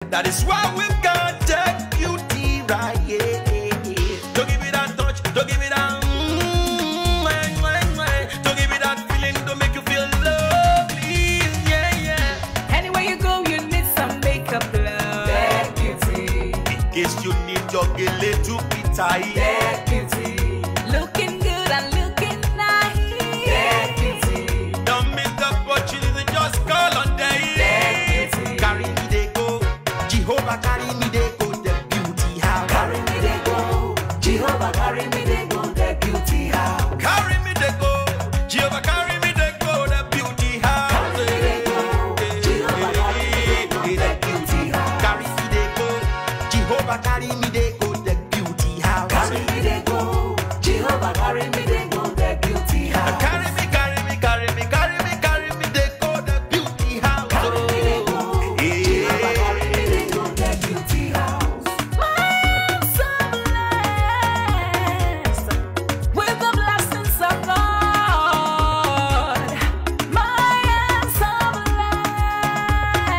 That is why we've got the beauty right here. Don't give it that touch, don't give it that don't give it that feeling, don't make you feel lovely, yeah, yeah. Anywhere you go, you need some makeup, love. That beauty. In case you need your gele to be tight. That beauty. Looking good and looking nice. That beauty. Don't miss the opportunity, just call on day. That beauty. Carry me they go, Jehovah carry me they go, the beauty house. Carry me they go, Jehovah carry me they go, the beauty house. Carry me they go, Jehovah carry me they go, the beauty house. Carry me they go, Jehovah carry me they go, the beauty house. Carry me they go, Jehovah carry me they go, the beauty house. Carry me they go, Jehovah carry me they go, the beauty house. Carry me, carry me, carry me, carry me, carry me they go, the beauty house. Carry me they go, Jehovah carry me they go, the beauty house. My so blessed with the blessings of God. My so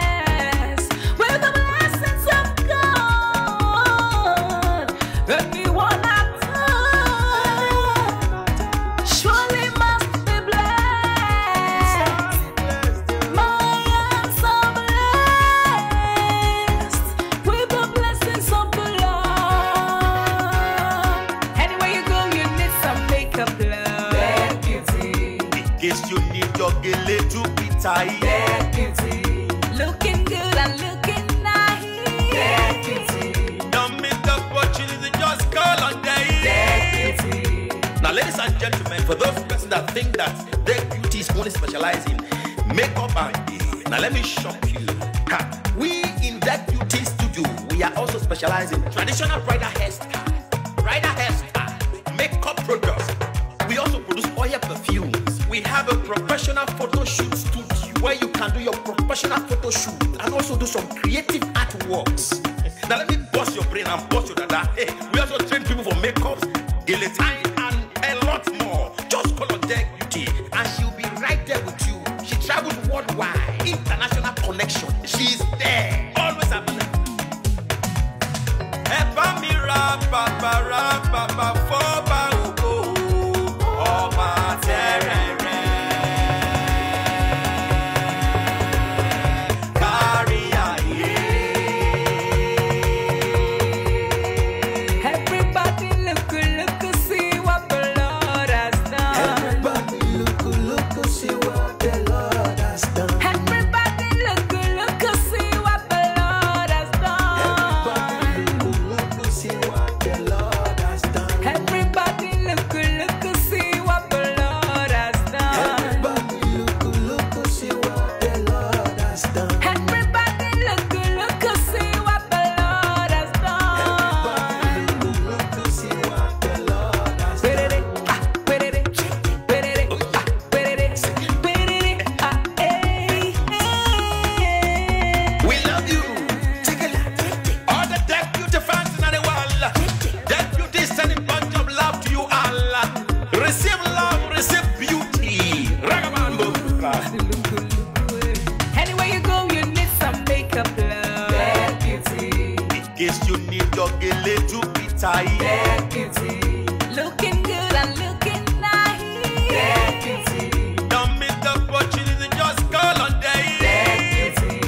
blessed with the blessings of God. Anyone I touch surely must be blessed. My so blessed with the blessings of the Lord. Anywhere you go, you need some makeup, love. That beauty. In case you need your gele to be tight. That beauty. Looking good and looking nice. That beauty. Don't miss the opportunity, just call on day. That beauty. Now, ladies and gentlemen, for those persons that think that their beauty is only specialized in makeup and hair, now let me shock you. We in that beauty studio, we are also specialized in traditional bridal hairstyle, makeup products. We also produce oil perfumes. We have a professional photo shoot studio where you can do your professional photo shoot and also do some creative artworks. Now let me bust your brain and bust your dada. Hey, we also train people for makeups, guillotine, and a lot more. Just call on Deck Beauty and she'll be right there with you. She travels worldwide, international connection. She's there, always available. Everybody look, look, see what the Lord has done. Everybody look, see what the Lord has done. Everybody look, look, see what the Lord has done. Everybody look, see what the Lord has done. Everybody look, look, see what the Lord has done. Everybody look, see what the Lord has done. Everybody look, look, see what the Lord has done. Everybody look, see what the Lord has done. We love you. All the Deck Beauty fans in the world. Deck Beauty is sending bunch of love to you all. Receive love, receive beauty. Ragabambo. Anywhere you go, you need some makeup, love. That beauty. In case you need your gele to be tight. That beauty. Looking good and looking nice. That beauty. Don't miss the opportunity, just call on day. That beauty.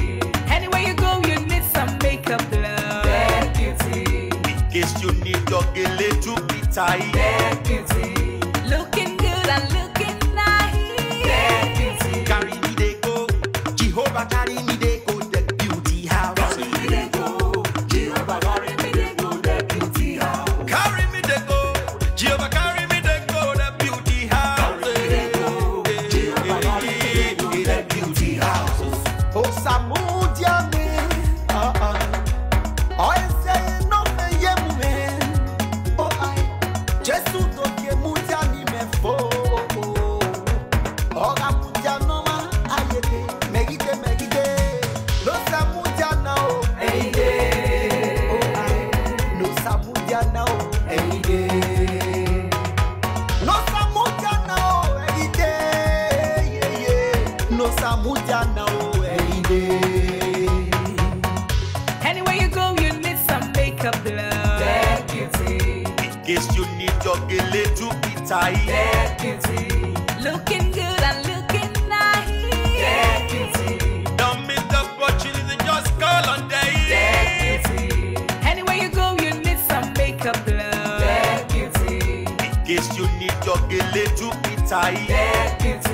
Anywhere you go, you need some makeup, love. That beauty. In case you need your gele to be tight. That beauty. Looking good and looking nice. That beauty. Carry me they go, Jehovah carry me they go, the beauty house. Carry me they go, Jehovah carry me they go, the beauty house. Carry me they go, Jehovah carry me they go, the beauty house. Carry me they go, Jehovah carry me they go, the beauty house. Oh, Samudia me, I say no me ye mu me. Oh, I Jesus don't ye mu makeup love. Dead beauty. In case you need your gele to be tight. Dead beauty. Looking good and looking nice. Dead beauty. Don't miss the opportunity, just call on day. Dead beauty. Anywhere you go, you need some makeup love. Dead beauty. In case you need your gele to be tight. Dead beauty.